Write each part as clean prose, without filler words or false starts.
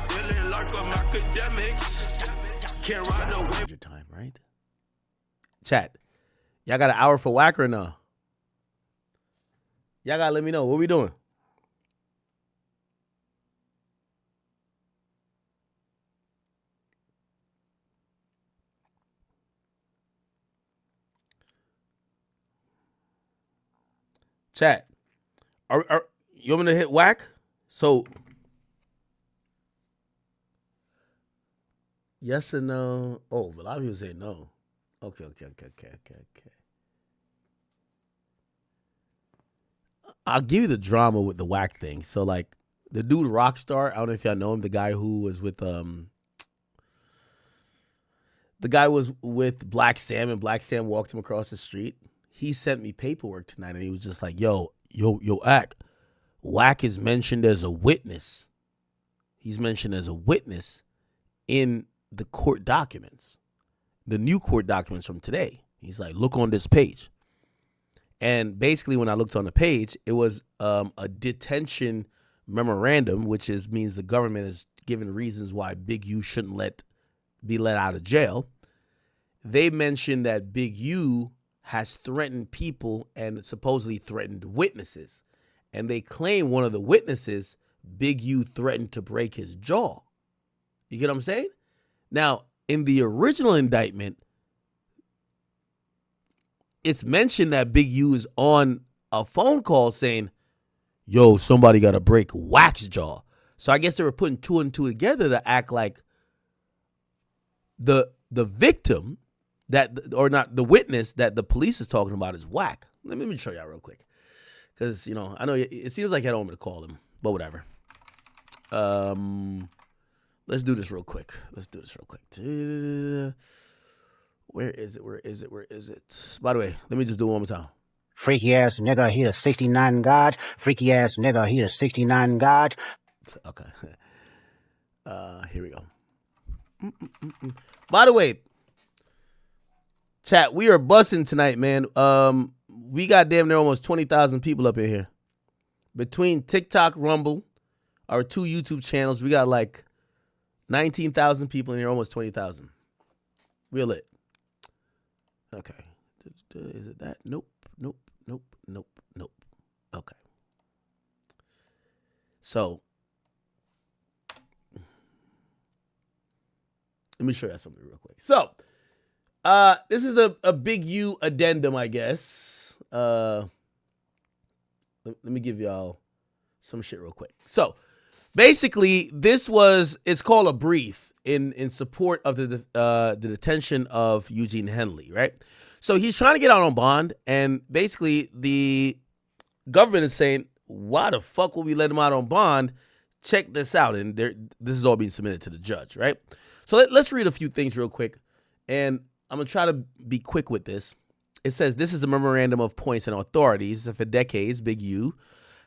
feeling like I'm Akademiks. Can't ride away. Your time, right? Chat. Y'all got an hour for Wack or no? Y'all gotta let me know. What we doing? Chat. Are you want me to hit Wack? So yes or no? Oh, a lot of people say no. Okay. I'll give you the drama with the Wack thing. So like the dude Rockstar, I don't know if y'all know him, the guy who was with Black Sam, and Black Sam walked him across the street. He sent me paperwork tonight, and he was just like, yo, Wack is mentioned as a witness. He's mentioned as a witness in the court documents, the new court documents from today. He's like, look on this page. And basically, when I looked on the page, it was a detention memorandum, which means the government is giving reasons why Big U shouldn't be let out of jail. They mentioned that Big U has threatened people and supposedly threatened witnesses. And they claim one of the witnesses, Big U, threatened to break his jaw. You get what I'm saying? Now, in the original indictment, it's mentioned that Big U is on a phone call saying, yo, somebody got to break Wack's jaw. So I guess they were putting two and two together to act like the victim the witness that the police is talking about is Wack. Let me show y'all real quick. Because, I know it seems like I don't want me to call him, but whatever. Let's do this real quick. Where is it? By the way, let me just do it one more time. Freaky ass nigga, he a 69 God. Freaky ass nigga, he a 69 God. Okay. Here we go. By the way, chat, we are bussing tonight, man. We got damn near almost 20,000 people up in here. Between TikTok, Rumble, our 2 YouTube channels, we got like 19,000 people in here, almost 20,000. Real lit. Okay. Is it that? Nope. Okay. So, let me show you something real quick. So, this is a Big U addendum, I guess. Let me give y'all some shit real quick. So, basically, it's called a brief in support of the detention of Eugene Henley, right? So he's trying to get out on bond, and basically the government is saying, why the fuck will we let him out on bond? Check this out. And this is all being submitted to the judge, right? So let's read a few things real quick, and I'm going to try to be quick with this. It says, this is a memorandum of points and authorities. For decades, Big U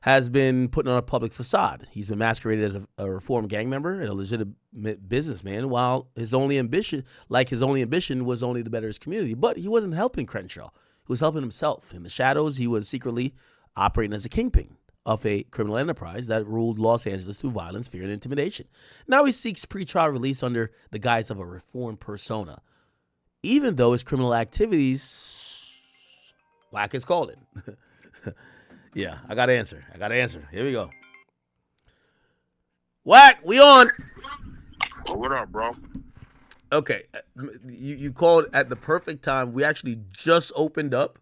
has been putting on a public facade. He's been masqueraded as a reformed gang member and a legitimate businessman, while his only ambition was only to better his community. But he wasn't helping Crenshaw. He was helping himself. In the shadows, he was secretly operating as a kingpin of a criminal enterprise that ruled Los Angeles through violence, fear, and intimidation. Now he seeks pretrial release under the guise of a reformed persona, even though his criminal activities, Wack is calling. Yeah, I got to answer. Here we go. Wack, we on. Oh, what up, bro? Okay, you called at the perfect time. We actually just opened up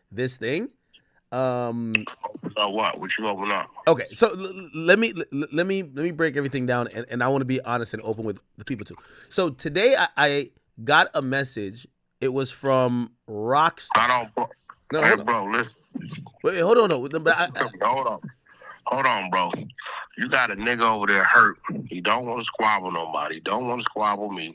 this thing. What? What you open up? Okay, so let me break everything down, and I want to be honest and open with the people too. So today I got a message. It was from Rockstar. Bro, listen. Wait, hold on. Hold on, bro. You got a nigga over there hurt. He don't want to squabble nobody. Don't want to squabble me.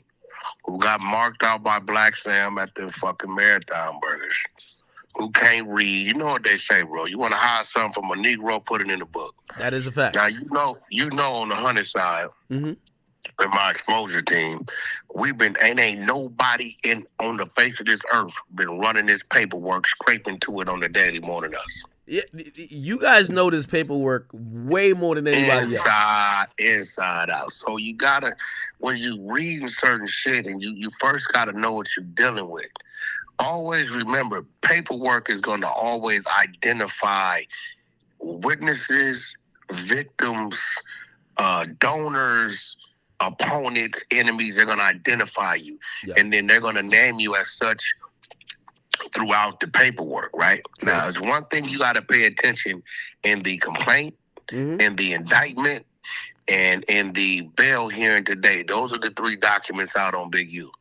Who got marked out by Black Sam at the fucking Marathon Burgers. Who can't read. You know what they say, bro. You want to hide something from a Negro, put it in the book. That is a fact. Now, you know on the 100 side, in my exposure team, ain't nobody on the face of this earth been running this paperwork, scraping to it on the daily more than us. Yeah, you guys know this paperwork way more than anybody else. Inside out. So you gotta, when you reading certain shit, and you first gotta know what you're dealing with. Always remember, paperwork is going to always identify witnesses, victims, donors, opponents, enemies. They're going to identify you, and then they're going to name you as such throughout the paperwork, right? Now, there's one thing you got to pay attention in the complaint, in the indictment, and in the bail hearing today. Those are the 3 documents out on Big U.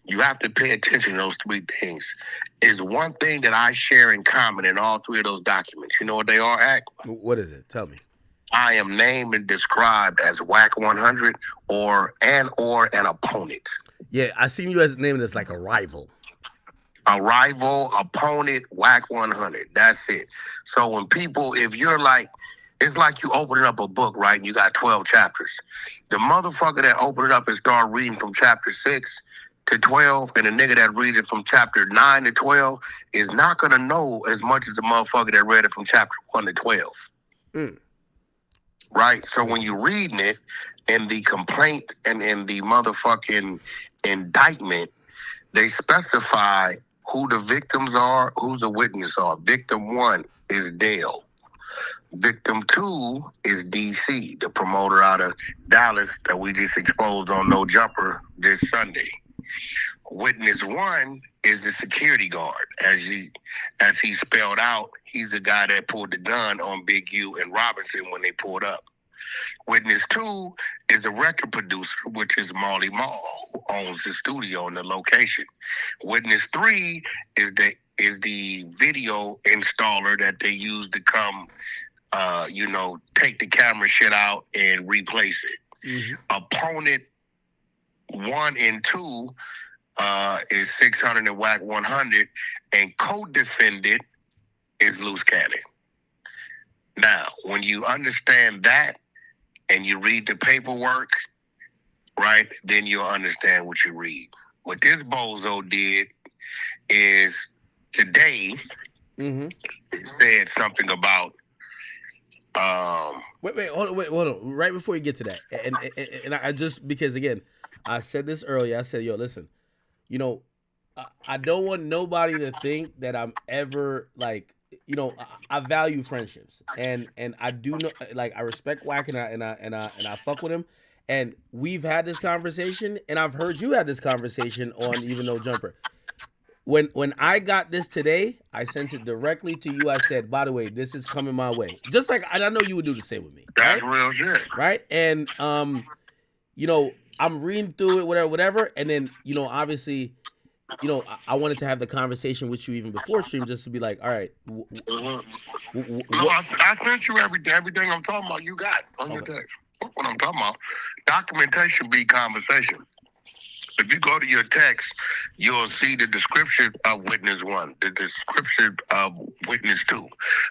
You have to pay attention to those 3 things. Is one thing that I share in common in all 3 of those documents. You know what they are, Act? What is it? Tell me. I am named and described as Wack100 or an opponent. Yeah, I seen you as naming this like a rival. A rival, opponent, Wack100. That's it. So when people, if you're like, it's like you opening up a book, right? And you got 12 chapters. The motherfucker that opened it up and started reading from chapter 6 to 12, and the nigga that reads it from chapter 9 to 12 is not going to know as much as the motherfucker that read it from chapter 1 to 12. Right? So when you're reading it, in the complaint and in the motherfucking indictment, they specify who the victims are, who the witnesses are. Victim 1 is Dale. Victim 2 is DC, the promoter out of Dallas that we just exposed on No Jumper this Sunday. Witness 1 is the security guard. As he spelled out, he's the guy that pulled the gun on Big U and Robinson when they pulled up. Witness 2 is the record producer, which is Marley Marl, who owns the studio and the location. Witness 3 is the video installer that they use to come, take the camera shit out and replace it. Opponent 1 and 2 is 600 and Wack100, and co-defendant is Loose Cannon. Now, when you understand that and you read the paperwork, right, then you'll understand what you read. What this bozo did is today it said something about Wait, hold on. Right before you get to that, and I just, because again, I said this earlier. I said, yo, listen, I don't want nobody to think that I'm ever like, I value friendships, and I do know, like, I respect Wack, and I fuck with him, and we've had this conversation, and I've heard you had this conversation on Even No Jumper. When I got this today, I sent it directly to you. I said, by the way, this is coming my way. Just like, and I know you would do the same with me. That's right? real shit. Right? And, I'm reading through it, whatever. And then, obviously, I wanted to have the conversation with you even before stream, just to be like, all right. I sent you everything I'm talking about. You got on your text. That's what I'm talking about. Documentation be conversation. If you go to your text, you'll see the description of Witness 1, the description of Witness 2.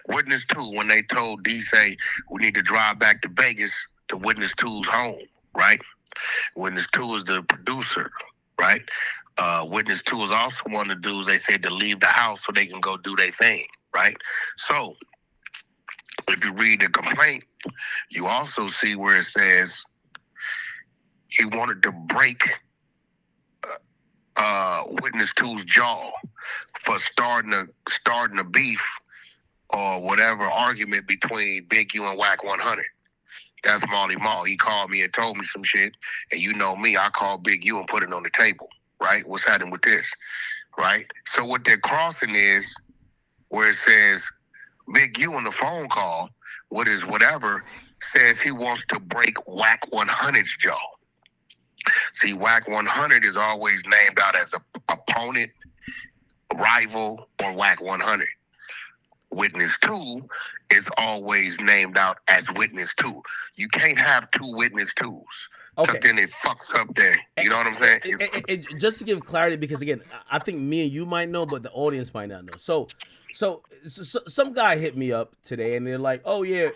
Witness 2, when they told D-Say, we need to drive back to Vegas to Witness 2's home, right? Witness 2 is the producer, right? Witness 2 is also one of the dudes they said to leave the house so they can go do their thing, right? So, if you read the complaint, you also see where it says he wanted to break Witness 2's jaw for starting a beef or whatever argument between Big U and Wack100. That's Marley Marl. He called me and told me some shit, and you know me, I called Big U and put it on the table, right? What's happening with this, right? So what they're crossing is where it says Big U on the phone call, what is whatever, says he wants to break Wack100's jaw. See, Wack100 is always named out as a opponent, rival, or Wack100. Witness 2 is always named out as Witness 2. You can't have 2 Witness 2s. Because then it fucks up there. You know what I'm saying? And just to give clarity, because again, I think me and you might know, but the audience might not know. So some guy hit me up today, and they're like, "Oh yeah,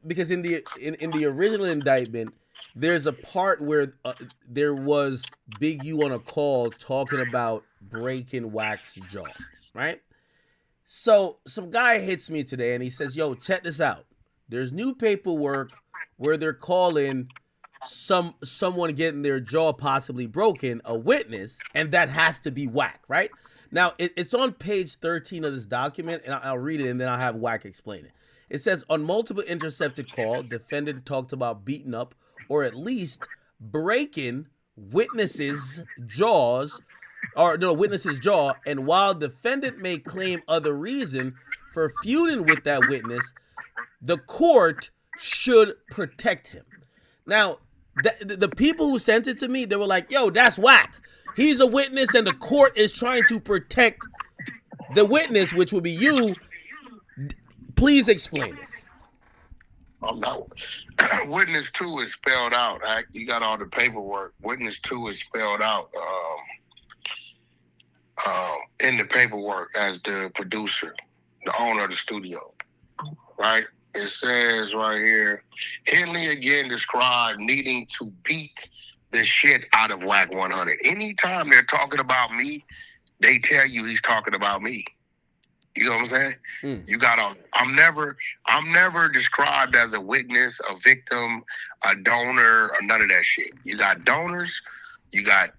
because in the original indictment, there's a part where there was Big U on a call talking about breaking Wack's jaw, right?" So some guy hits me today and he says, "Yo, check this out. There's new paperwork where they're calling someone getting their jaw possibly broken a witness, and that has to be Wack, right?" Now it's on page 13 of this document, and I'll read it and then I'll have Wack explain it. It says, on multiple intercepted call, defendant talked about beating up or at least breaking witnesses' jaws, or no, witness's jaw, and while defendant may claim other reason for feuding with that witness, the court should protect him. Now, the people who sent it to me, they were like, "Yo, that's Wack. He's a witness, and the court is trying to protect the witness, which would be you." Please explain this. No. Witness 2 is spelled out. You got all the paperwork. Witness 2 is spelled out in the paperwork as the producer, the owner of the studio, right? It says right here, Henley again described needing to beat the shit out of Wack100. Anytime they're talking about me, they tell you he's talking about me. You know what I'm saying? You got on. I'm never described as a witness, a victim, a donor, or none of that shit. You got donors, you got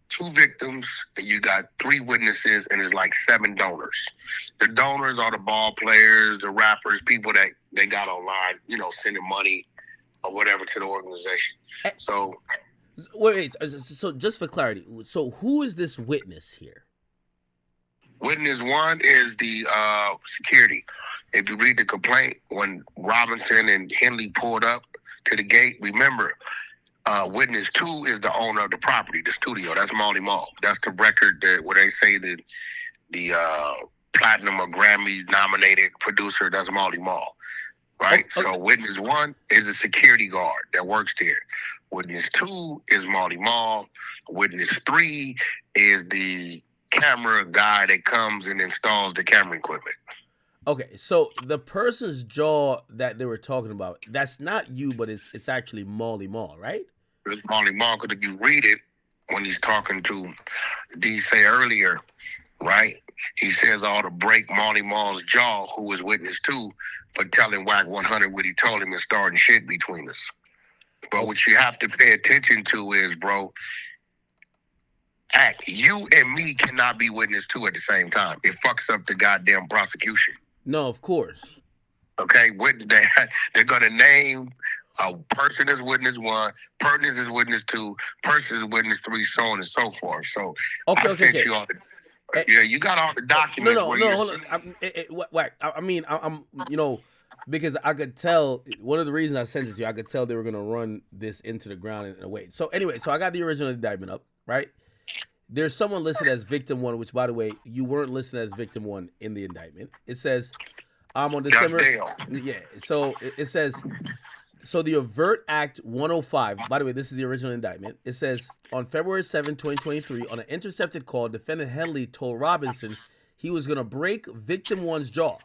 2 victims, and you got 3 witnesses, and it's like 7 donors. The donors are the ball players, the rappers, people that they got online, sending money or whatever to the organization. So, wait. So just for clarity, so who is this witness here? Witness 1 is the security. If you read the complaint, when Robinson and Henley pulled up to the gate, remember, witness 2 is the owner of the property, the studio. That's Marley Marl. That's the record where they say that the platinum or Grammy nominated producer. That's Marley Marl, right? Okay. So witness 1 is a security guard that works there. Witness 2 is Marley Marl. Witness 3 is the camera guy that comes and installs the camera equipment. Okay, so the person's jaw that they were talking about, that's not you, but it's actually Marley Marl, right? It's Marley Marl, because if you read it, when he's talking to D say earlier, right, he says all to break Marley Marl's jaw, who was witness 2, for telling Wack100 what he told him and starting shit between us. But what you have to pay attention to is, bro, you and me cannot be witness 2 at the same time. It fucks up the goddamn prosecution. No, of course. Okay, they're going to name a person as witness 1, person is witness 2, person is witness 3, so on and so forth. So I sent you all the... Yeah, you got all the documents. No, hold on. I'm because I could tell, one of the reasons I sent it to you, I could tell they were going to run this into the ground in a way. So anyway, I got the original indictment up, right? There's someone listed as victim 1, which, by the way, you weren't listed as victim 1 in the indictment. It says, on December... Yeah, so it says... So the Overt Act 105, by the way, this is the original indictment. It says, on February 7, 2023, on an intercepted call, defendant Henley told Robinson he was going to break victim 1's jaw.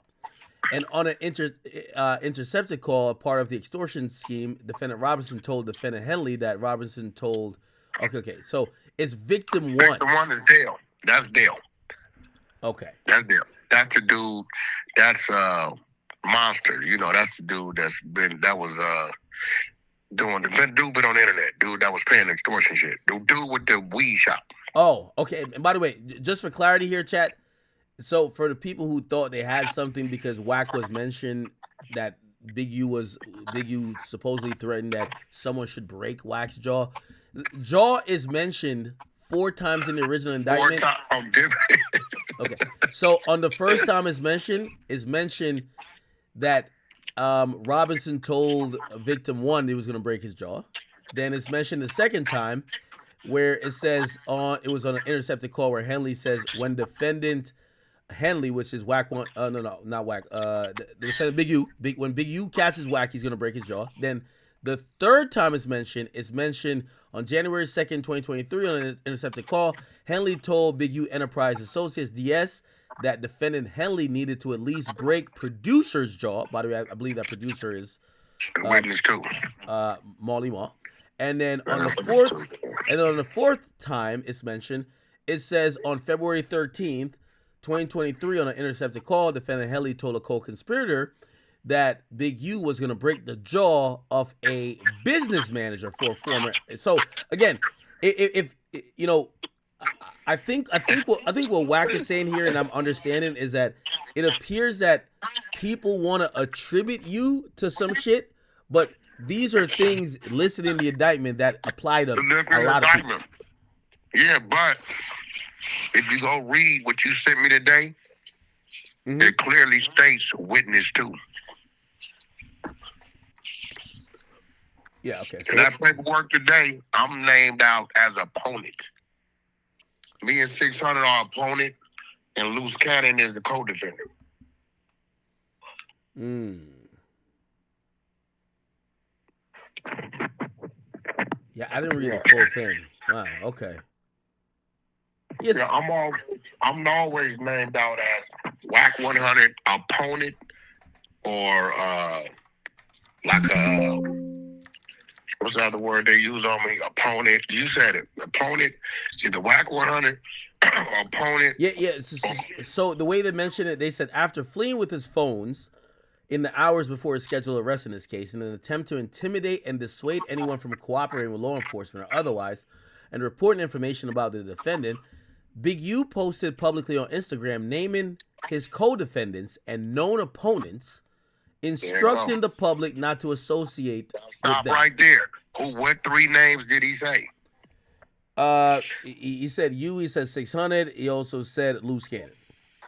And on an intercepted call, part of the extortion scheme, defendant Robinson told defendant Henley that Robinson told... Okay, so it's victim 1. Victim 1 is Dale. That's Dale. Okay. That's Dale. That's the dude, that's Monster. That's the dude that was doing the dude been on the internet. Dude that was paying extortion shit. The dude with the weed shop. Oh, okay. And by the way, just for clarity here, chat. So for the people who thought they had something because Wack was mentioned, that Big U supposedly threatened that someone should break Wack's jaw. Jaw is mentioned 4 times in the original indictment. 4 times. Okay. So on the first time it's mentioned that Robinson told victim 1 he was going to break his jaw. Then it's mentioned the second time where it says it was on an intercepted call where Henley says when defendant Henley, which is Wack one, not Wack, the defendant Big U, when Big U catches Wack, he's going to break his jaw. Then the third time it's mentioned on January 2nd, 2023 on an intercepted call. Henley told Big U Enterprise Associates DS that defendant Henley needed to at least break producer's jaw. By the way, I believe that producer is witness 2. Marley Marl. And then on the fourth time it's mentioned, it says on February 13th, 2023, on an intercepted call, defendant Helly told a co-conspirator that Big U was going to break the jaw of a business manager for a former. So again, if you know, I think what Wack is saying here, and I'm understanding, is that it appears that people want to attribute you to some shit, but these are things listed in the indictment that apply to a lot of people. Yeah, but if you go read what you sent me today, it clearly states witness too. Yeah, okay. So that paperwork today, I'm named out as opponent. Me and 600 are opponent, and Loose Cannon is the co-defendant. Yeah, I didn't read the full thing. Wow, okay. Yes. Yeah, I'm always named out as Wack100 opponent, or like a, what's the other word they use on me? Opponent. You said it. Opponent. See, the Wack100 opponent. Yeah. So the way they mentioned it, they said after fleeing with his phones in the hours before his scheduled arrest in this case, in an attempt to intimidate and dissuade anyone from cooperating with law enforcement or otherwise, and reporting information about the defendant, Big U posted publicly on Instagram naming his co-defendants and known opponents, instructing the public not to associate with them. Stop right there. What 3 names did he say? He said you. He said 600. He also said Loose Cannon.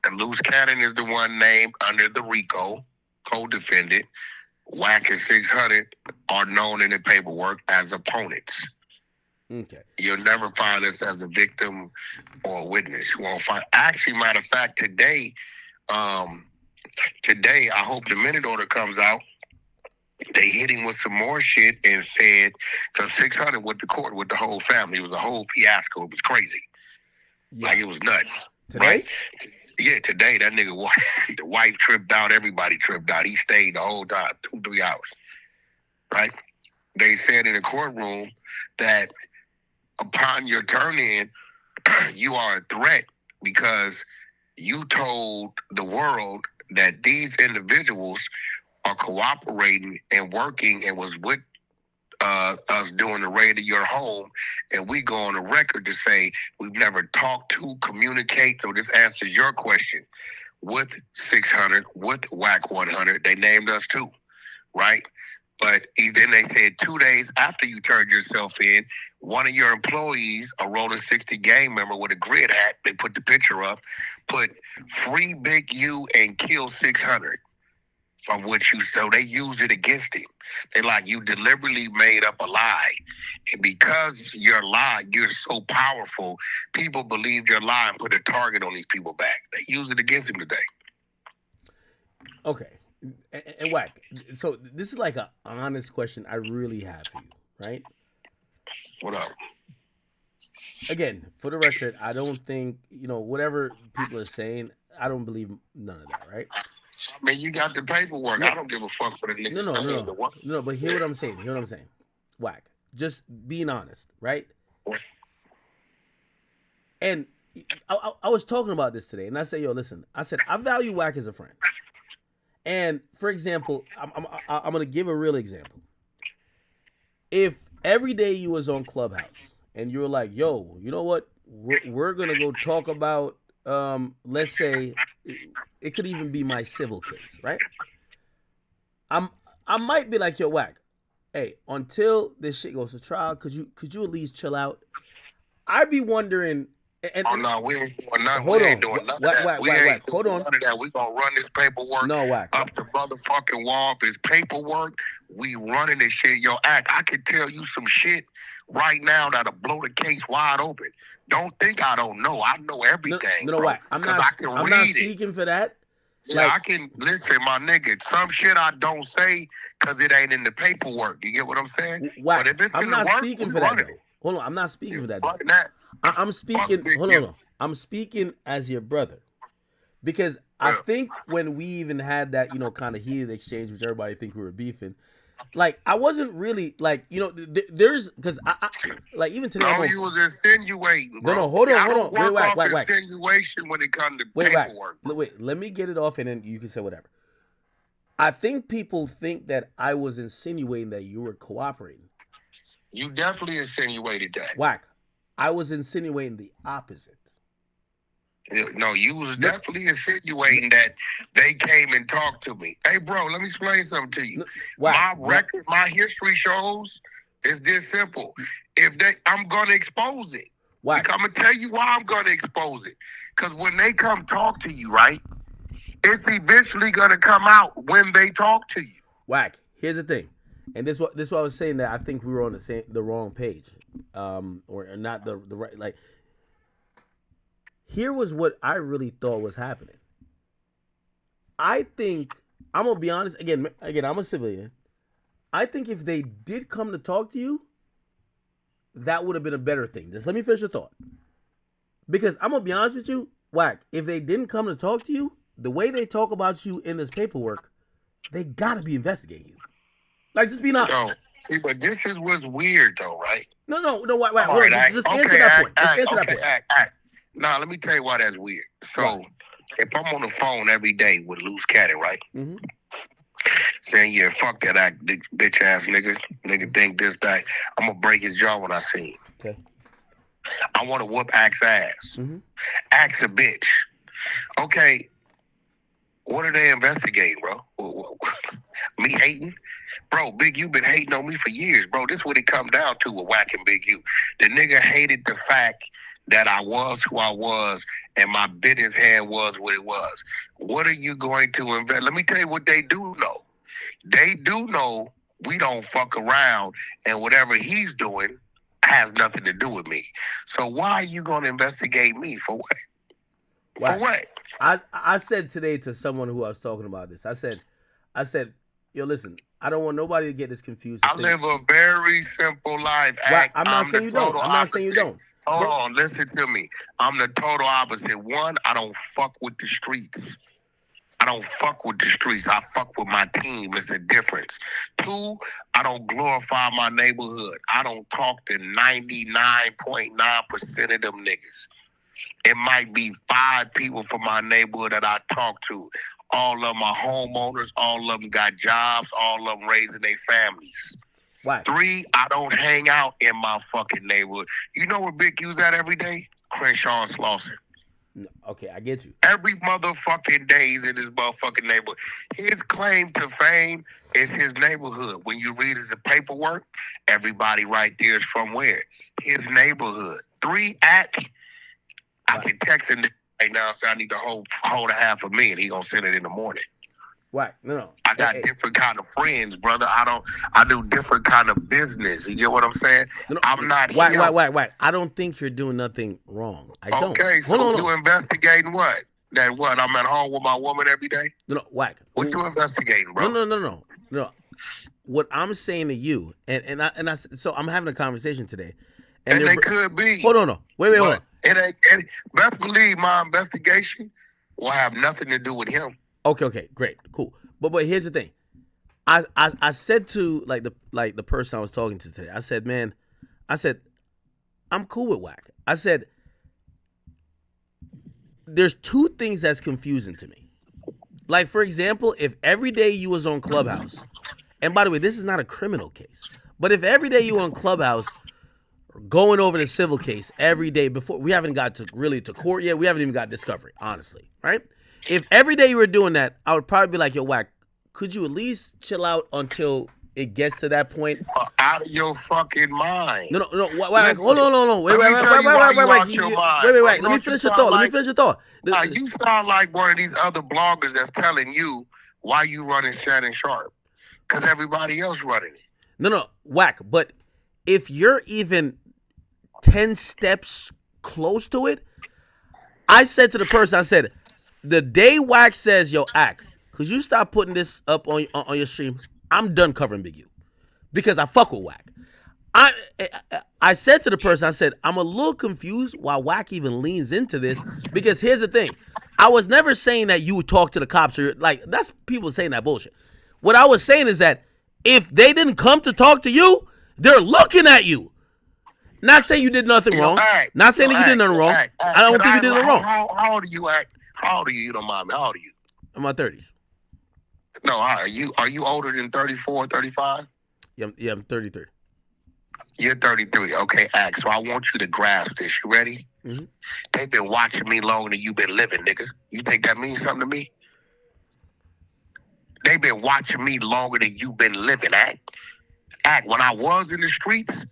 And Loose Cannon is the one named under the RICO co-defendant. Wack and 600 are known in the paperwork as opponents. Okay. You'll never find us as a victim or a witness. You won't find. Actually, matter of fact, today, I hope the minute order comes out. They hit him with some more shit and said, because 600 went to court with the whole family. It was a whole fiasco. It was crazy. Yeah. Like, it was nuts. Today? Right? Yeah, today, that nigga, the wife tripped out. Everybody tripped out. He stayed the whole time, 2-3 hours. Right? They said in the courtroom that upon your turn in, you are a threat because you told the world that these individuals are cooperating and working and was with us doing the raid of your home, and we go on the record to say we've never talked to, communicate. So this answers your question. With 600, with Wack100, they named us too, right? But then they said 2 days after you turned yourself in, one of your employees, a Rolling 60 gang member with a grid hat, they put the picture up, put free Big U and kill 600. From which so they used it against him. They like, you deliberately made up a lie. And because your lie, you're so powerful, people believed your lie and put a target on these people back. They used it against him today. Okay. And Wack, so this is like an honest question I really have for you, right? What up? Again, for the record, I don't think, whatever people are saying, I don't believe none of that, right? I mean, you got the paperwork. No. I don't give a fuck for the niggas. No, but hear what I'm saying. Wack, just being honest, right? And I was talking about this today, and I said, listen, I said, I value Wack as a friend. And for example, I'm going to give a real example. If every day you was on Clubhouse and you were like, yo, you know what? We're going to go talk about, let's say, it could even be my civil case, right? I might be like, yo, Wack, hey, until this shit goes to trial, could you at least chill out? I'd be wondering. No, we ain't doing nothing. We ain't doing none of that. Wack, hold on. None of that. We gonna run this paperwork up the motherfucking wall. If it's paperwork, we running this shit. Yo, Act, I can tell you some shit right now that'll blow the case wide open. Don't think I don't know. I know everything. No, Wack. I'm not speaking for that. Yeah, I can listen, my nigga. Some shit I don't say because it ain't in the paperwork. You get what I'm saying? Wack, but if it's I'm not speaking for that. Hold on, I'm not speaking for that. I'm speaking. Hold on. I'm speaking as your brother, because I think when we even had that, kind of heated exchange, which everybody think we were beefing, like I wasn't really like, you know, there's because I like even today. No, you was insinuating, bro. No, hold on, I don't wait, work off wait. insinuation when it comes to Wait, paperwork. wait, let me get it off and then you can say whatever. I think people think that I was insinuating that you were cooperating. You definitely insinuated that. Wack, I was insinuating the opposite. No, you was definitely insinuating that they came and talked to me. Hey, bro, let me explain something to you. My record, my history shows it's this simple. I'm gonna expose it. I'm gonna tell you why I'm gonna expose it. Because when they come talk to you, right, it's eventually gonna come out when they talk to you. Wack, here's the thing, and this what I was saying, that I think we were on the wrong page, or not the right. Like, here was what I really thought was happening. I think, I'm gonna be honest. Again, I'm a civilian. I think if they did come to talk to you, that would have been a better thing. Just let me finish the thought. Because I'm gonna be honest with you, Wack, if they didn't come to talk to you, the way they talk about you in this paperwork, they gotta be investigating you. Like, just be honest. No, see, but this is what's weird though, right? No, Wack, just answer that point. Answer that point. Now, let me tell you why that's weird. So, if I'm on the phone every day with Loose Catty, right? Mm-hmm. Saying, yeah, fuck that bitch ass nigga. Nigga think this, that. I'm going to break his jaw when I see him. Okay. I want to whoop Axe ass. Mm-hmm. Axe a bitch. Okay. What are they investigating, bro? Me hating? Bro, Big U been hating on me for years, bro. This is what it come down to with Wack and Big U. The nigga hated the fact that I was who I was and my business hand was what it was. What are you going to invest? Let me tell you what they do know. They do know we don't fuck around, and whatever he's doing has nothing to do with me. So why are you going to investigate me? For what? For what? I said today to someone who I was talking about this, I said, yo, listen, I don't want nobody to get this confused. I live a very simple life. I'm not saying you don't. I'm not saying you don't. Hold on, listen to me. I'm the total opposite. One, I don't fuck with the streets. I don't fuck with the streets. I fuck with my team. It's a difference. Two, I don't glorify my neighborhood. I don't talk to 99.9% of them niggas. It might be 5 people from my neighborhood that I talk to. All of them are homeowners. All of them got jobs. All of them raising their families. Why? 3, I don't hang out in my fucking neighborhood. You know where Big U's at every day? Crenshaw and Slauson. Okay, I get you. Every motherfucking day he's in his motherfucking neighborhood. His claim to fame is his neighborhood. When you read the paperwork, everybody right there is from where? His neighborhood. 3, I can text him right now and say I need to hold $500,000. He gonna send it in the morning. Why? No. I got different kind of friends, brother. I do different kind of business. You get what I'm saying? No, I'm not Why? I don't think you're doing nothing wrong. I don't. Okay, so you investigating what? That what? I'm at home with my woman every day? No, Wack. What you investigating, bro? No. What I'm saying to you, and I so I'm having a conversation today. And they could be. Hold on. Wait, hold on. Best believe my investigation will have nothing to do with him. Okay, great, cool. But here's the thing. I said to the person I was talking to today, I said, man, I'm cool with Wack. I said, there's 2 things that's confusing to me. Like, for example, if every day you was on Clubhouse, and by the way, this is not a criminal case, but if every day you on Clubhouse going over the civil case every day before, we haven't got to court yet, we haven't even got discovery, honestly, right? If every day you were doing that, I would probably be like, yo, Wack, could you at least chill out until it gets to that point? Out of your fucking mind. No. Wack, hold on. Wait. Let me finish your thought. You sound like one of these other bloggers that's telling you why you running Shannon Sharp. Because everybody else running it. No, Wack, but if you're even 10 steps close to it, I said to the person, I said, the day Wack says, yo, could you stop putting this up on your stream? I'm done covering Big U. Because I fuck with Wack. I said to the person, I said, I'm a little confused why Wack even leans into this. Because here's the thing. I was never saying that you would talk to the cops. Or that's people saying that bullshit. What I was saying is that If they didn't come to talk to you, they're looking at you. Not saying you did nothing wrong. Not saying that you did nothing wrong. I don't think you did nothing wrong. How old are you, Act? How old are you? You don't mind me. How old are you? I'm in my 30s. No, are you older than 34, 35? Yeah, I'm 33. You're 33. Okay, Act. So I want you to grasp this. You ready? Mm-hmm. They've been watching me longer than you've been living, nigga. You think that means something to me? They've been watching me longer than you've been living, Act. Act, when I was in the streets,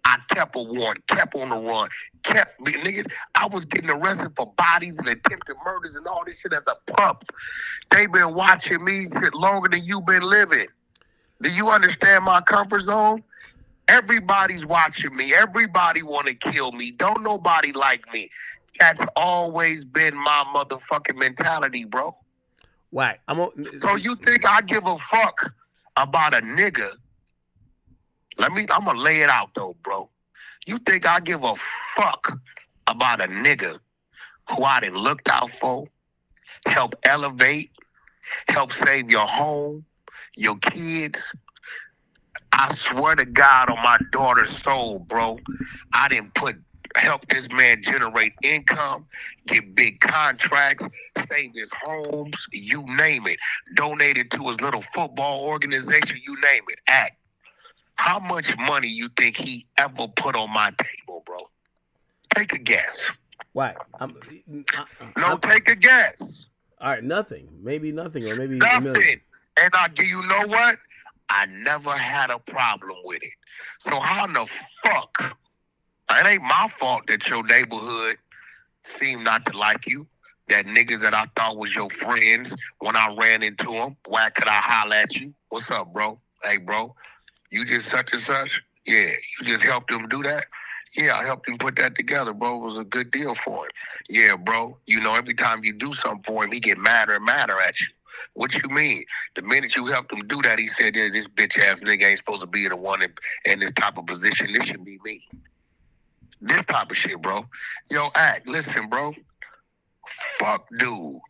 I kept a warrant, kept on the run, nigga. I was getting arrested for bodies and attempted murders and all this shit as a pup. They've been watching me shit longer than you've been living. Do you understand my comfort zone? Everybody's watching me. Everybody want to kill me. Don't nobody like me. That's always been my motherfucking mentality, bro. Why? So you think I give a fuck about a nigga? I'm gonna lay it out though, bro. You think I give a fuck about a nigga who I done looked out for, help elevate, help save your home, your kids? I swear to God on my daughter's soul, bro, I didn't help this man generate income, get big contracts, save his homes, you name it. Donated to his little football organization, you name it. Act. How much money you think he ever put on my table, bro? Take a guess. Why? Take a guess. All right, nothing. Maybe nothing, or maybe nothing. And you know what? I never had a problem with it. So how in the fuck? It ain't my fault that your neighborhood seemed not to like you. That niggas that I thought was your friends, when I ran into them, why could I holler at you? What's up, bro? Hey, bro. You just such and such? Yeah, you just helped him do that? Yeah, I helped him put that together, bro. It was a good deal for him. Yeah, bro. You know, every time you do something for him, he get madder and madder at you. What you mean? The minute you helped him do that, he said, yeah, this bitch-ass nigga ain't supposed to be the one in this type of position. This should be me. This type of shit, bro. Yo, Act, listen, bro. Fuck, dude.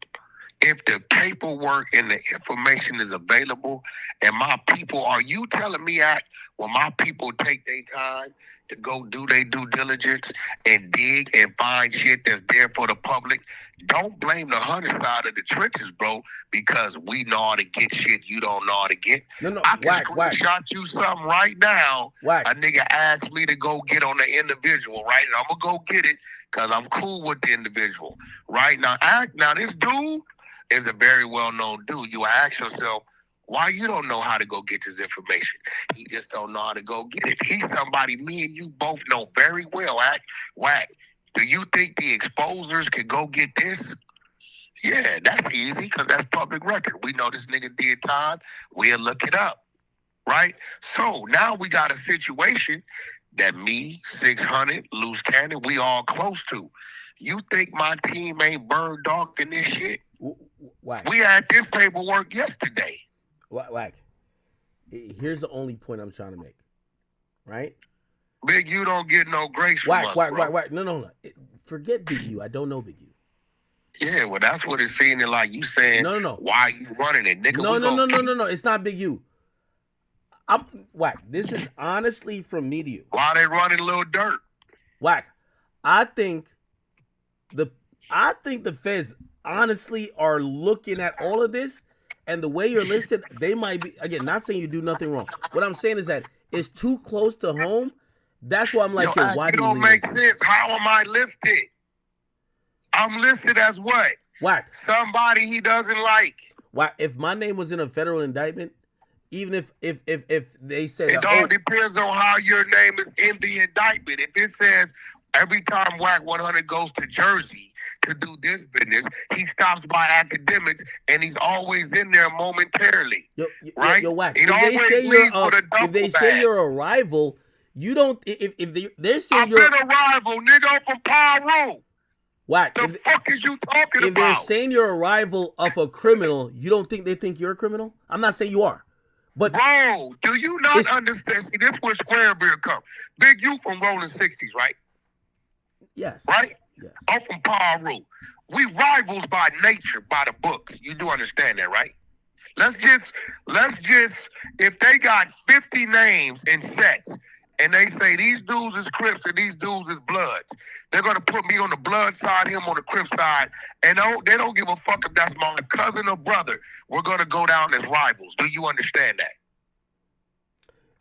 If the paperwork and the information is available and my people, are you telling me, Act, when my people take their time to go do their due diligence and dig and find shit that's there for the public, don't blame the 100 side of the trenches, bro, because we know how to get shit you don't know how to get. No, I can screenshot you something right now. Wack. A nigga asked me to go get on the individual, right? And I'm going to go get it because I'm cool with the individual. Right? Now this dude is a very well-known dude. You ask yourself, why you don't know how to go get this information? He just don't know how to go get it. He's somebody me and you both know very well. Wack, do you think the exposers could go get this? Yeah, that's easy because that's public record. We know this nigga did time. We'll look it up, right? So now we got a situation that me, 600, Loose Cannon, we all close to. You think my team ain't bird dog in this shit? Wack. We had this paperwork yesterday. Wack. Here's the only point I'm trying to make, right? Big U don't get no grace from us, bro. Wack. No. Forget Big U. I don't know Big U. Yeah, well, that's what it's seeming like. You saying, no. Why are you running it, nigga? No. It's not Big U. Wack. This is honestly from me to you. Why they running Lil Dirt? Wack. I think the feds honestly are looking at all of this, and the way you're listed, they might be, again, not saying you do nothing wrong. What I'm saying is that it's too close to home. That's why I'm like, yo, why do you don't make sense? How am I listed? I'm listed as what? Wack. Somebody he doesn't like. Wack. If my name was in a federal indictment, even if they said it all depends on how your name is in the indictment. If it says every time Wack100 goes to Jersey to do this business, he stops by Akademiks and he's always in there momentarily. Right? Yo, Wack. He always leaves with a duffel bag. If they say you're a rival, you don't. If they're saying I've been a rival, nigga, from Paru. Wack. The fuck is you talking about? If they're saying you're a rival of a criminal, you don't think they think you're a criminal? I'm not saying you are. But bro, do you not understand? See, this is where Squareville come. Big U from Rolling 60s, right? Yes. Right? Yes. I'm from Paru. We rivals by nature, by the books. You do understand that, right? Let's just, if they got 50 names in sets and they say these dudes is Crips and these dudes is Bloods, they're gonna put me on the Blood side, him on the Crip side, and they don't give a fuck if that's my cousin or brother. We're gonna go down as rivals. Do you understand that?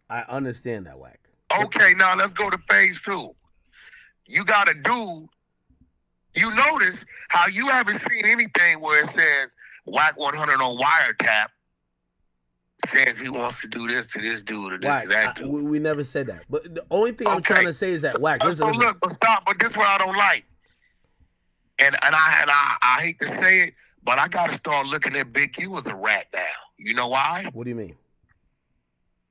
I understand that, Wack. Okay, now let's go to phase 2. You got a dude. You notice how you haven't seen anything where it says Wack100 on wiretap says he wants to do this to this dude or this Wack, to that dude. we never said that. But the only thing I'm trying to say is that Wack. Listen. Look, but stop. But this is what I don't like, and I hate to say it, but I got to start looking at Big U as a rat now. You know why? What do you mean?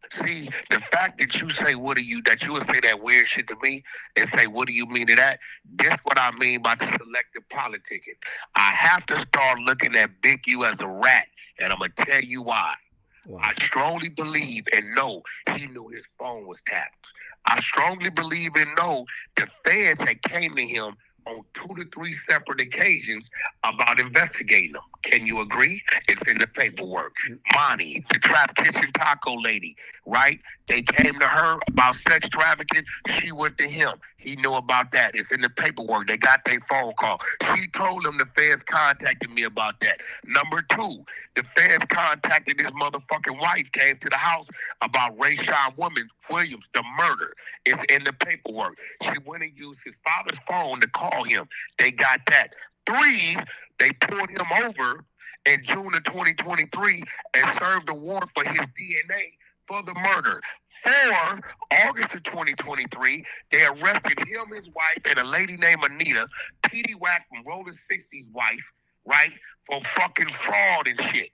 See, the fact that you say, that you would say that weird shit to me and say, what do you mean to that? That's what I mean by the selective politicking. I have to start looking at Big U as a rat, and I'm going to tell you why. Wow. I strongly believe and know he knew his phone was tapped. I strongly believe and know the feds had came to him on 2 to 3 separate occasions about investigating them. Can you agree? It's in the paperwork. Monty, the Trap Kitchen Taco lady, right? They came to her about sex trafficking. She went to him. He knew about that. It's in the paperwork. They got their phone call. She told them the feds contacted me about that. Number 2, the feds contacted his motherfucking wife, came to the house about Rayshon Williams, the murder. It's in the paperwork. She went and used his father's phone to call him. They got that. 3, they pulled him over in June of 2023 and served a warrant for his DNA for the murder. 4, August of 2023, they arrested him, his wife, and a lady named Anita, P.D. Wack from Rolling 60's wife, right, for fucking fraud and shit.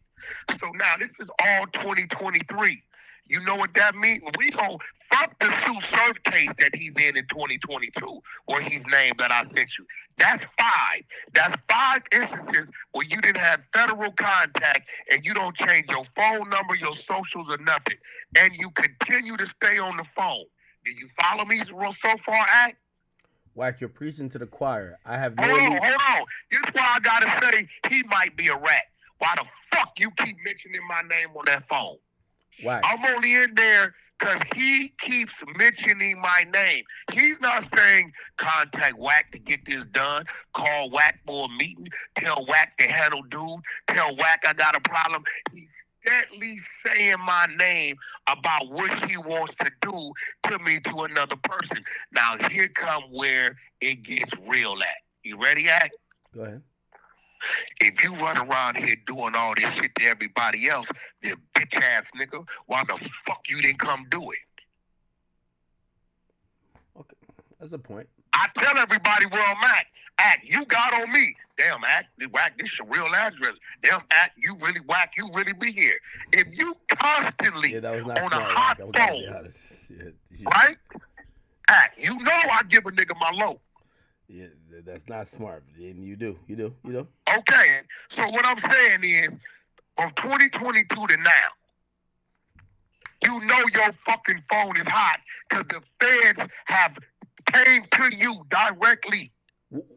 So now this is all 2023. You know what that means? We gon' fuck the Sue Surf case that he's in 2022, where he's named that I sent you. That's 5. That's 5 instances where you didn't have federal contact and you don't change your phone number, your socials, or nothing. And you continue to stay on the phone. Do you follow me so far, Act? Wack, you're preaching to the choir. I have no Hold on. This is why I gotta say he might be a rat. Why the fuck you keep mentioning my name on that phone? Wack. I'm only in there because he keeps mentioning my name. He's not saying contact Wack to get this done, call Wack for a meeting, tell Wack to handle dude, tell Wack I got a problem. He's steadily saying my name about what he wants to do to me to another person. Now here come where it gets real at. You ready, Act? Go ahead. If you run around here doing all this shit to everybody else, you bitch ass nigga, why the fuck you didn't come do it? Okay, that's a point. I tell everybody where I'm at. Act, you got on me. Damn, Act, Wack, this your real address. Damn, Act, you really Wack, you really be here. If you constantly on a hot phone, right? Act, you know I give a nigga my low. Yeah, that's not smart. And you do. Okay, so what I'm saying is, from 2022 to now, you know your fucking phone is hot because the feds have came to you directly.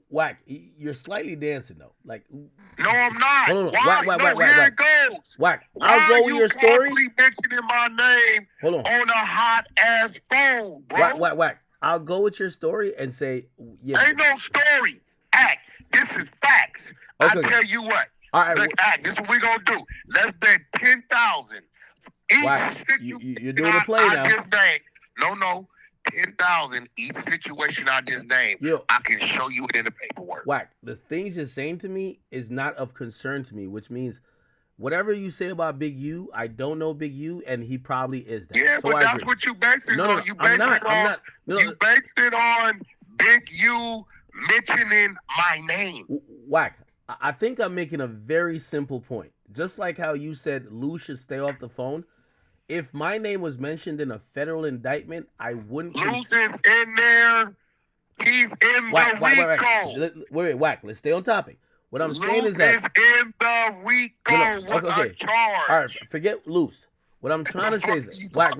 Wack, you're slightly dancing though. Like, no, I'm not. Hold on. Why? Wack, Here it goes. Wack, I'll go with your story. Why you mentioning my name on a hot ass phone, bro? Wack. I'll go with your story and say, yeah. Ain't no story. Act. This is facts. Okay. I tell you what. All right. Look, Act. This is what we gonna do. Let's bet 10,000. Wack, you're doing a play now. I just named. No. 10,000 each situation I just named. I can show you it in the paperwork. Wack, the things you're saying to me is not of concern to me, which means whatever you say about Big U, I don't know Big U, and he probably is that. Yeah, so but that's what you based it on. You based it on Big U mentioning my name. Wack, I think I'm making a very simple point. Just like how you said Lou should stay off the phone. If my name was mentioned in a federal indictment, I wouldn't. Lou's is in there. He's in the RICO. Wait, Wack, let's stay on topic. What I'm saying is that is in the RICO with a charge. All right, forget loose. What I'm trying to say is, Wack,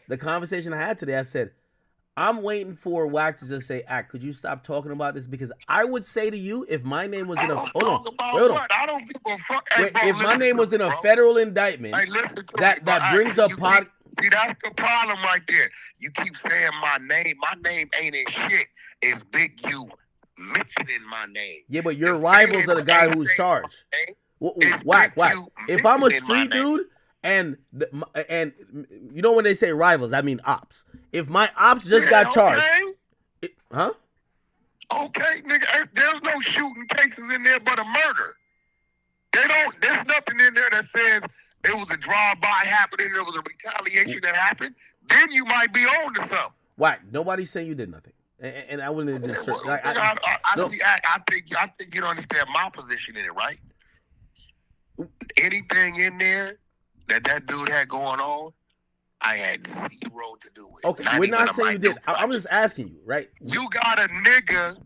the conversation I had today, I said, I'm waiting for Wack to just say, could you stop talking about this? Because I would say to you, if my name was in a hold on. I don't give a fuck. Hey, bro, If my name was in a federal indictment, hey, listen to that me, brings up pot. See, that's the problem right there. You keep saying my name. My name ain't in shit. It's Big U mentioning my name. Yeah, but your rivals are the guy who's charged. Wack. If I'm a street dude, and you know when they say rivals, that mean ops. If my ops just got charged, huh? Okay, nigga, there's no shooting cases in there but a murder. There's nothing in there that says it was a drive-by happening, there was a retaliation that happened. Then you might be on to something. Wack, nobody's saying you did nothing. And I wouldn't just I think you don't understand my position in it, right? Anything in there that dude had going on, I had zero to do with. Okay, we're not saying you did. I'm just asking you, right? You got a nigga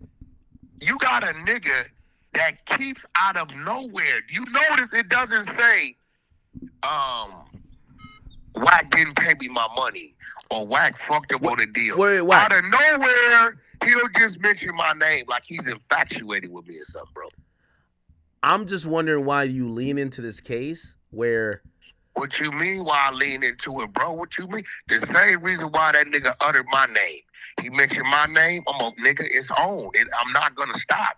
that keeps out of nowhere. You notice it doesn't say, Wack didn't pay me my money or Wack fucked up on a deal. Out of nowhere, he'll just mention my name like he's infatuated with me or something, bro. I'm just wondering why you lean into this case where... What you mean why I lean into it, bro? What you mean? The same reason why that nigga uttered my name. He mentioned my name. I'm a nigga, it's on. I'm not going to stop.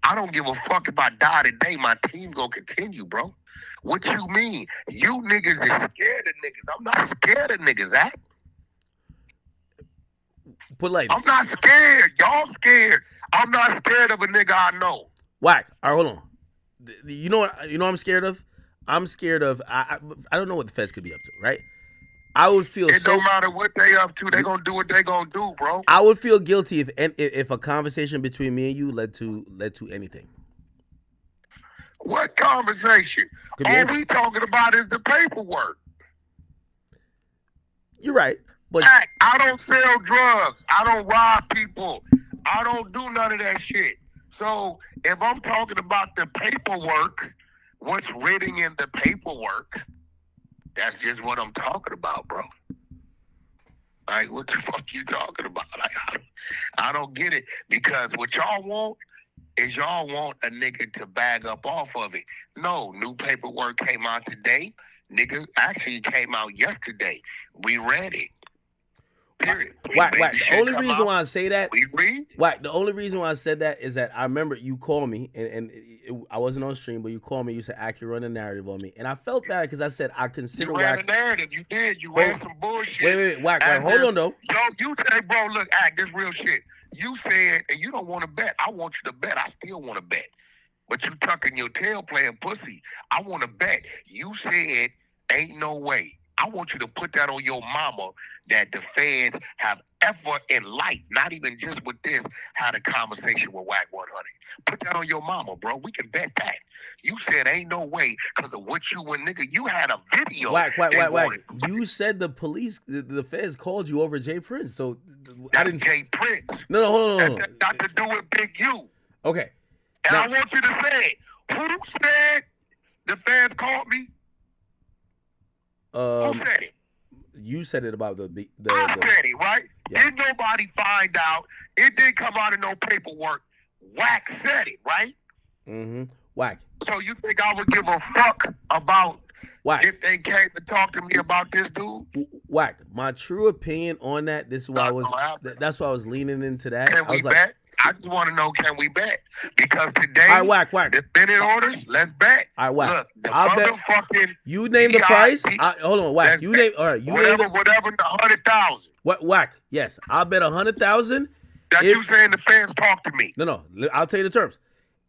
I don't give a fuck if I die today. My team going to continue, bro. What you mean? You niggas is scared of niggas. I'm not scared of niggas, Zach. Put like I'm not scared. Y'all scared. I'm not scared of a nigga I know. Wack. All right, hold on. You know what I'm scared of? I'm scared of I don't know what the feds could be up to, right? I would feel it don't matter what they up to, they gonna do what they gonna do, bro. I would feel guilty if a conversation between me and you led to anything. What conversation? All we talking about is the paperwork. You're right. But I don't sell drugs. I don't rob people. I don't do none of that shit. So if I'm talking about the paperwork, what's written in the paperwork, that's just what I'm talking about, bro. Like, what the fuck you talking about? Like, I don't get it. Because what y'all want is y'all want a nigga to bag up off of it. No, new paperwork came out today. Nigga, actually came out yesterday. We read it. Period. Wack. The only reason why I say that, we read. Wack. The only reason why I said that is that I remember you called me, and I wasn't on stream, but you called me. You said, "Ack, you run a narrative on me," and I felt bad because I said I consider Wack. You ran Wack. a narrative. You did. You ran some bullshit. Wait, Wack. Hold on though. Yo, you say, bro, look, Ack, this real shit. You said, and you don't want to bet. I want you to bet. I still want to bet, but you tucking your tail playing pussy. I want to bet. You said, ain't no way. I want you to put that on your mama that the feds have ever in life, not even just with this, had a conversation with Wack100. Put that on your mama, bro. We can bet that. You said ain't no way because of what you and nigga, you had a video. Wack. You said the police, the feds called you over Jay Prince. So that's Jay Prince. No, hold on. That got to do with Big U. Okay. And now, I want you to say it. Who said the feds called me? Who said it? You said it about the I said it, right? Yeah. Didn't nobody find out? It didn't come out of no paperwork. Wack said it, right? Mm-hmm. Wack. So you think I would give a fuck about Wack if they came to talk to me about this dude? Wack. My true opinion on that. This is why that's why I was leaning into that. Can we bet? I just want to know, can we bet? Because today, all right, Wack. The minute orders, let's bet. All right, Wack. Look, the I'll motherfucking bet. You name the price. Hold on, Wack. You name. All right, you whatever, name whatever. 100,000. What, Wack? Yes, I'll bet 100,000. That's you saying the feds talk to me. No. I'll tell you the terms.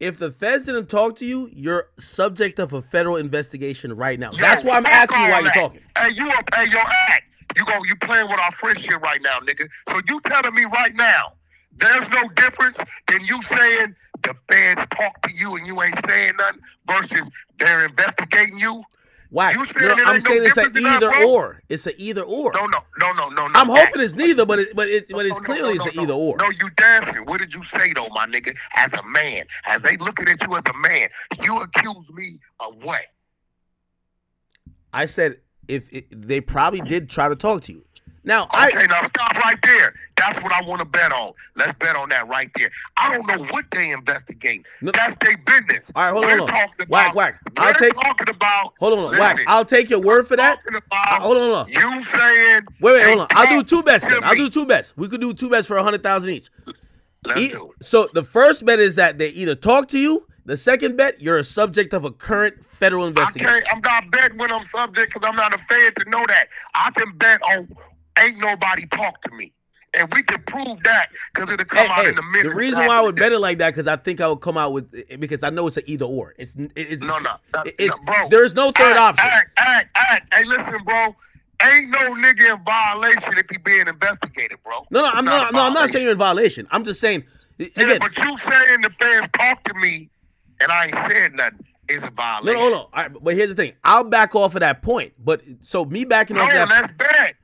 If the feds didn't talk to you, you're subject of a federal investigation right now. That's why I'm asking you why you're talking. Hey, you up? Hey, yo, Ack. You playing with our friendship right now, nigga. So you telling me right now, there's no difference than you saying the feds talk to you and you ain't saying nothing versus they're investigating you? Why? I'm saying it's an either or. It's an either or. No. I'm hoping it's neither, but it's clearly it's an either or. No, you dancing. What did you say though, my nigga? As a man, as they looking at you as a man, you accuse me of what? I said if they probably did try to talk to you. Now, okay, now stop right there. That's what I want to bet on. Let's bet on that right there. I don't know what they investigate. No, that's their business. All right, hold we're on. Talking Wack, about, Wack. We're talking about. Hold on, listen, Wack. I'll take your word for that. Hold on. You saying? Wait, hold on. I'll do two bets then. I'll do two bets. We could do two bets for 100,000 each. Let's do it. So the first bet is that they either talk to you. The second bet, you're a subject of a current federal investigation. I'm not betting when I'm subject because I'm not a fed to know that. I can bet on ain't nobody talk to me. And we can prove that because it'll come out in the minutes. The reason why I would bet it like that because I think I would come out with because I know it's an either or. Bro. There's no third option. Hey, listen, bro. Ain't no nigga in violation if he being investigated, bro. No, I'm not saying you're in violation. I'm just saying again. But you saying the fans talk to me and I ain't said nothing is a violation. No. All right, but here's the thing. I'll back off of that point. But so me backing off that. No, that's bad.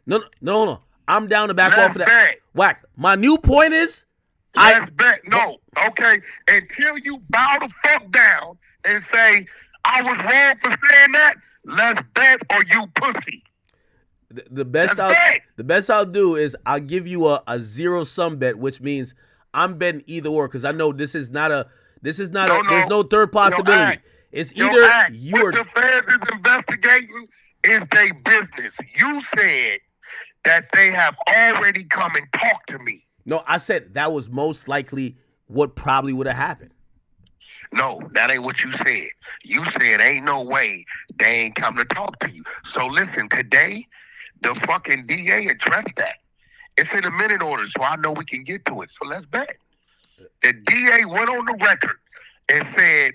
No. I'm down to back off of that. Wack. My new point is. Let's bet. No. Okay. Until you bow the fuck down and say I was wrong for saying that, let's bet or you pussy. The best I'll do is I'll give you a zero sum bet, which means I'm betting either or because I know this is not a there's no third possibility. It's either you or the feds is investigating is their business. You said that they have already come and talked to me. No, I said that was most likely what probably would have happened. No, that ain't what you said. You said ain't no way they ain't come to talk to you. So listen, today the fucking DA addressed that. It's in the minute order, so I know we can get to it. So let's bet. The DA went on the record and said,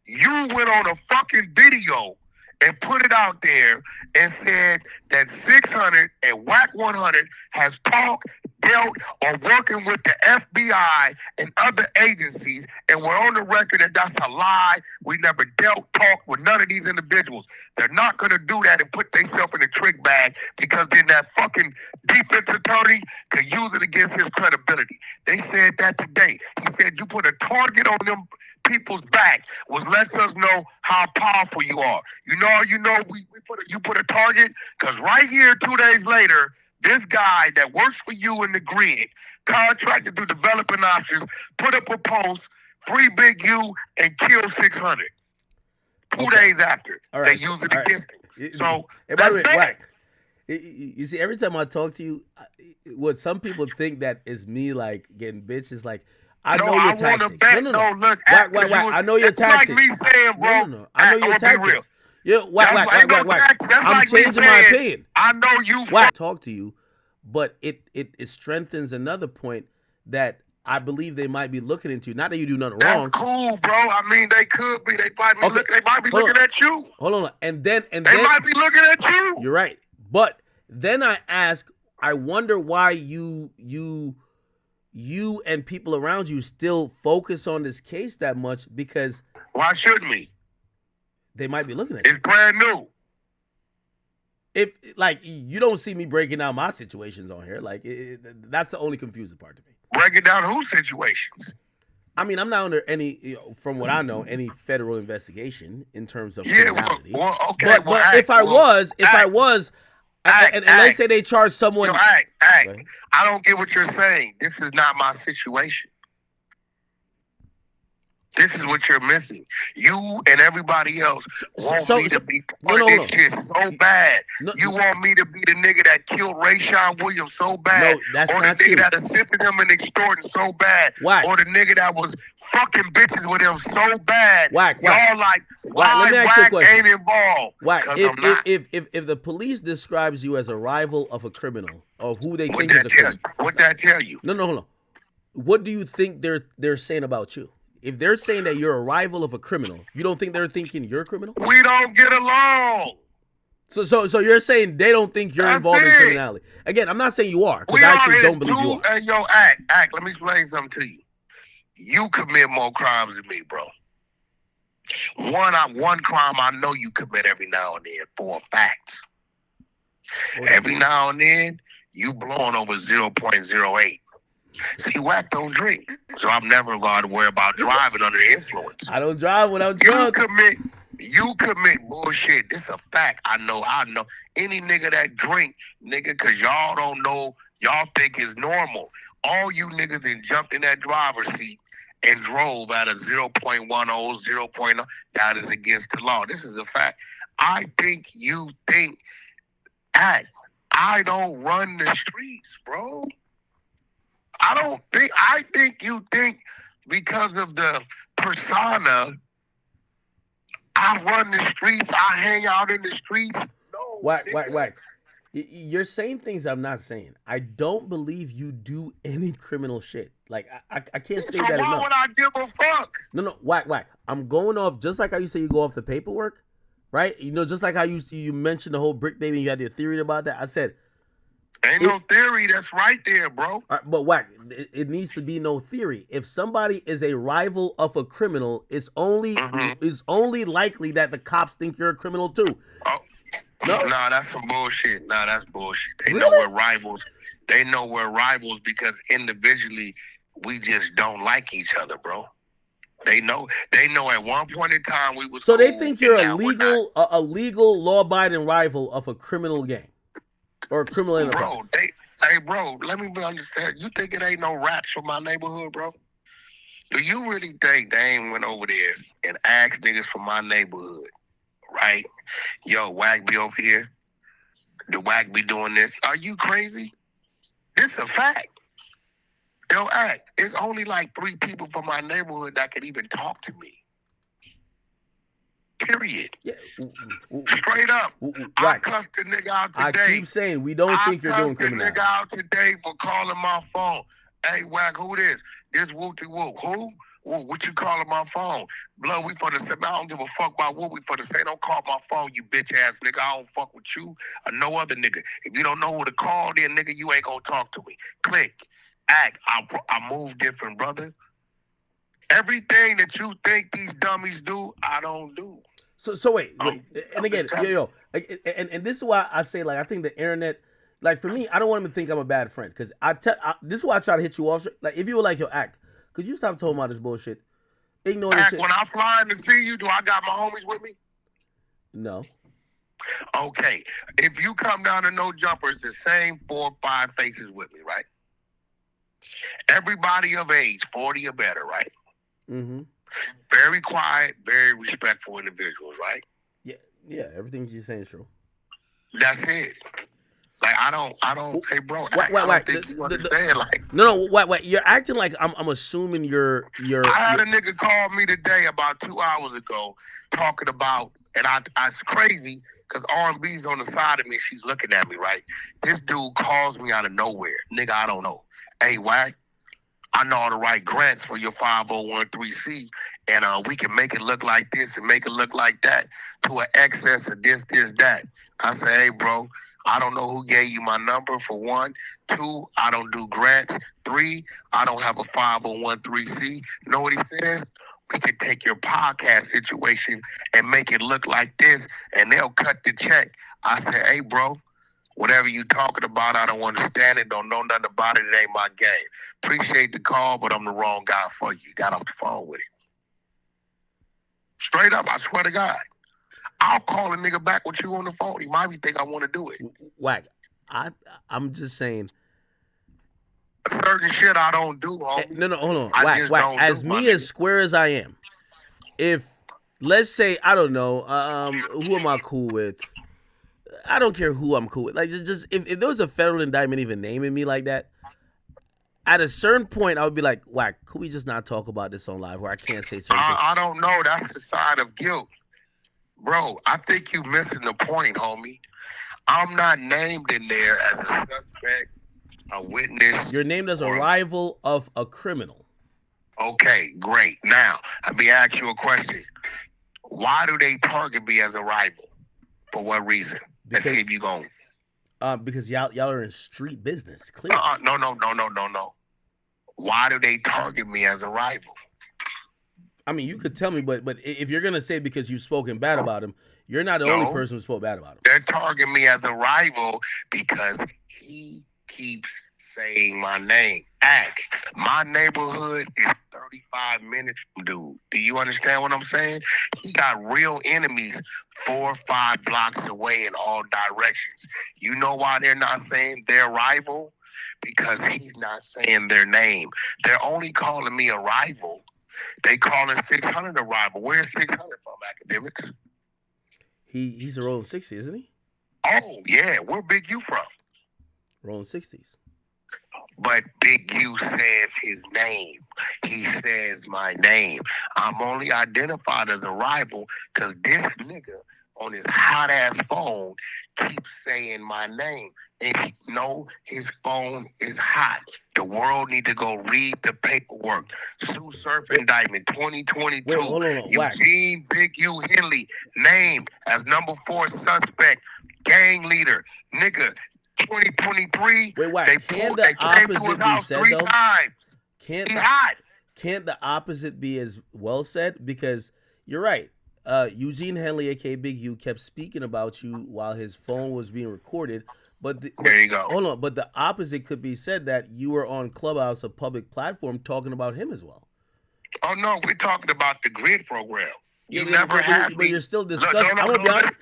you went on a fucking video and put it out there and said that 600 and Wack100 has talked, dealt, or working with the FBI and other agencies, and we're on the record that that's a lie. We never talked with none of these individuals. They're not going to do that and put themselves in a trick bag because then that fucking defense attorney could use it against his credibility. They said that today. He said you put a target on them people's back, which lets us know how powerful you are. You put a target because right here 2 days later, this guy that works for you in the grid, contracted through developing options, put up a post, free Big U, and kill 600. 2 days after, they used it against him. So, by the way, Wack, you see, every time I talk to you, what some people think that is me like getting bitches, like, I know your tactics. No. Look, Wack, I know your tactics. Like me saying, bro. No. I know your tactics. Yeah, Wack. I'm changing my opinion. I know you. Wack, talk to you, but it strengthens another point that I believe they might be looking into. Not that you do nothing wrong. That's cool, bro. I mean, they could be. They might be looking at you. Hold on. And then they might be looking at you. You're right. But then I ask, I wonder why you and people around you still focus on this case that much, because why shouldn't we? They might be looking at you. It's brand new. If like you don't see me breaking down my situations on here, like that's the only confusing part to me. Breaking down whose situations? I mean, I'm not under any, from what I know, any federal investigation in terms of criminality. Well, okay. But if I was, and let's say they charge someone. I don't get what you're saying. This is not my situation. This is what you're missing. You and everybody else want me to be part of this shit so bad. You want me to be the nigga that killed Rayshawn Williams so bad. No, that's or the not nigga true. that assisted him in extorting so bad. Why? Or the nigga that was fucking bitches with him so bad. Wack. Y'all like, why let me ask you a question. Ain't involved? Wack, if the police describes you as a rival of a criminal, or who they think is a criminal. What'd that tell you? No, hold on. What do you think they're saying about you? If they're saying that you're a rival of a criminal, you don't think they're thinking you're a criminal? We don't get along. So you're saying they don't think you're involved in criminality. Again, I'm not saying you are, because I actually don't believe you are. Hey, yo, act. Let me explain something to you. You commit more crimes than me, bro. One crime I know you commit every now and then for a fact. Every now and then, you blowing over 0.08. See, Wack don't drink, so I'm never going to worry about driving under the influence. I don't drive when I'm drunk. You commit bullshit. This a fact. I know. Any nigga that drink, nigga, cause y'all don't know, y'all think it's normal. All you niggas that jumped in that driver's seat and drove at a 0.10, 0.0, that is against the law. This is a fact. I think you think, I don't run the streets, bro. I think you think because of the persona, I run the streets, I hang out in the streets. No, Wack. You're saying things I'm not saying. I don't believe you do any criminal shit. Like I can't say so that why enough. would I give a fuck? No, Wack. I'm going off just like how you say you go off the paperwork, right? You know, just like how you mentioned the whole brick baby and you had your theory about that. I said, Ain't no theory that's right there, bro. but Wack, it needs to be no theory. If somebody is a rival of a criminal, it's only likely that the cops think you're a criminal too. Oh, No, nah, that's some bullshit. Nah, that's bullshit. They Really? know we're rivals. They know we're rivals because individually we just don't like each other, bro. They know at one point in time we was so they cool, think you're and a now we're not. legal, law-abiding rival of a criminal gang or a criminal enterprise. Bro, let me understand. You think it ain't no rats from my neighborhood, bro? Do you really think they ain't went over there and asked niggas from my neighborhood, right? Yo, Wack be over here. The Wack be doing this. Are you crazy? This a fact. Yo, it's only like 3 people from my neighborhood that can even talk to me. Period. Yeah. Straight up. I Wack, cussed the nigga out I today. keep saying we don't think you're doing I cussed the criminality. nigga out today for calling my phone. Hey, Wack, who this? This whoopty whoop. Who? What you calling my phone? Blood, we for the say, I don't give a fuck about what we for the say. Don't call my phone, you bitch ass nigga. I don't fuck with you or no other nigga. If you don't know who to call, then nigga, you ain't gonna talk to me. Click. I move different, brother. Everything that you think these dummies do, I don't do. So wait, and again, and this is why I say, like, I think the internet, like, for me, I don't want them to think I'm a bad friend, because this is why I try to hit you off. Like, if you were like, yo, could you stop talking about this bullshit? Ignore this shit. When I fly in to see you, do I got my homies with me? No. Okay, if you come down to No Jumper, it's the same 4 or 5 faces with me, right? Everybody of age, 40 or better, right? Mm-hmm. Very quiet, very respectful individuals, right? Yeah, everything you're saying is true. That's it. Like, I don't, hey, bro, I don't think you understand, like. No, wait, you're acting like I'm assuming you're. I had a nigga call me today about 2 hours ago talking about, and it's crazy, because R&B's on the side of me, she's looking at me, right? This dude calls me out of nowhere. Nigga, I don't know. Hey, Wack, I know all the right grants for your 5013C, and we can make it look like this and make it look like that to an excess of this, that. I say, hey, bro, I don't know who gave you my number, for 1. 2, I don't do grants. 3, I don't have a 5013C. You know what he says? We can take your podcast situation and make it look like this, and they'll cut the check. I say, hey, bro, whatever you talking about, I don't understand it. Don't know nothing about it. It ain't my game. Appreciate the call, but I'm the wrong guy for you. Got off the phone with him. Straight up, I swear to God. I'll call a nigga back with you on the phone. He might be think I want to do it. Wack, I'm just saying. Certain shit I don't do, homie. No, hold on. I Wack. As me as square as I am, if, let's say, I don't know, who am I cool with? I don't care who I'm cool with. Like, just if there was a federal indictment even naming me like that, at a certain point, I would be like, Wack, could we just not talk about this on live where I can't say certain things? I don't know. That's the side of guilt. Bro, I think you missing the point, homie. I'm not named in there as a suspect, a witness. You're named as a rival of a criminal. Okay, great. Now, let me ask you a question. Why do they target me as a rival? For what reason? Let's see if you going. Because y'all are in street business, clearly. No. Why do they target me as a rival? I mean, you could tell me, but if you're gonna say because you've spoken bad about him, you're not the only person who spoke bad about him. They're targeting me as a rival because he keeps saying my name. My neighborhood is 35 minutes, dude. Do you understand what I'm saying? He got real enemies 4 or 5 blocks away in all directions. You know why they're not saying their rival? Because he's not saying their name. They're only calling me a rival. They calling 600 a rival. Where's 600 from, Academics? He's a rolling 60, isn't he? Oh, yeah. Where Big U from? Rolling 60s. But Big U says his name. He says my name. I'm only identified as a rival because this nigga on his hot ass phone keeps saying my name. And he know his phone is hot. The world need to go read the paperwork. Sue Surf Indictment 2022. Wait, hold on, Wack. Eugene Big U Henley named as number 4 suspect, gang leader. Nigga, 2023. Wait, Wack, they can pulled, the they came to his opposite be house said, 3 though? times. He hot. Can't the opposite be as well said? Because you're right. Eugene Henley, aka Big U, kept speaking about you while his phone was being recorded. But there you go. Hold on. But the opposite could be said that you were on Clubhouse, a public platform, talking about him as well. Oh no, we're talking about the grid program. You Yeah, never had me. But you're still discussing. Look, I'm gonna be honest.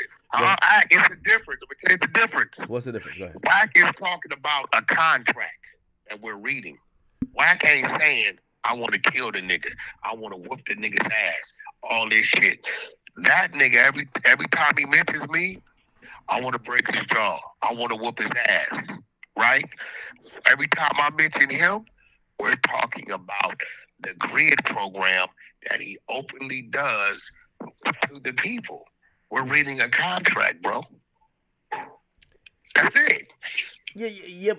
It's a difference. Let me tell you the difference. What's the difference? Go ahead. Wack is talking about a contract that we're reading. Wack ain't saying, I want to kill the nigga. I want to whoop the nigga's ass. All this shit. That nigga, every time he mentions me, I want to break his jaw. I want to whoop his ass. Right? Every time I mention him, we're talking about the grid program that he openly does to the people. We're reading a contract, bro. That's it. Yeah.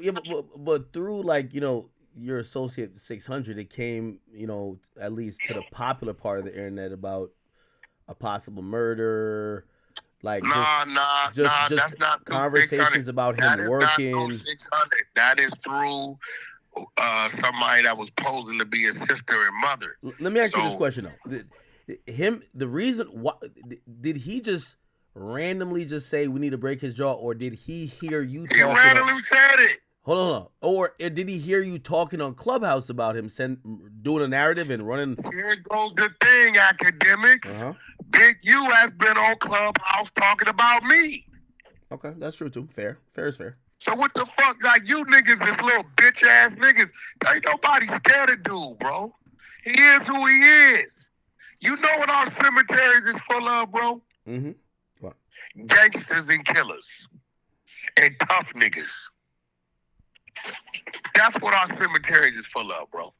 But through, like, you know, your associate 600, it came, you know, at least to the popular part of the internet about a possible murder, like that's not conversations about him working. Not 600. That is through somebody that was posing to be his sister and mother. Let me ask you this question though: the reason why did he just randomly just say we need to break his jaw, or did he hear you talking? He randomly said it. Hold on. Or did he hear you talking on Clubhouse about him doing a narrative and running? Here goes the thing, Akademiks. Big U has been on Clubhouse talking about me. Okay, that's true too. Fair is fair. So what the fuck? Like, you niggas, this little bitch ass niggas, ain't nobody scared of dude, bro. He is who he is. You know what our cemeteries is full of, bro? Mm-hmm. What? Gangsters and killers. And tough niggas. That's what our cemeteries is full of, bro.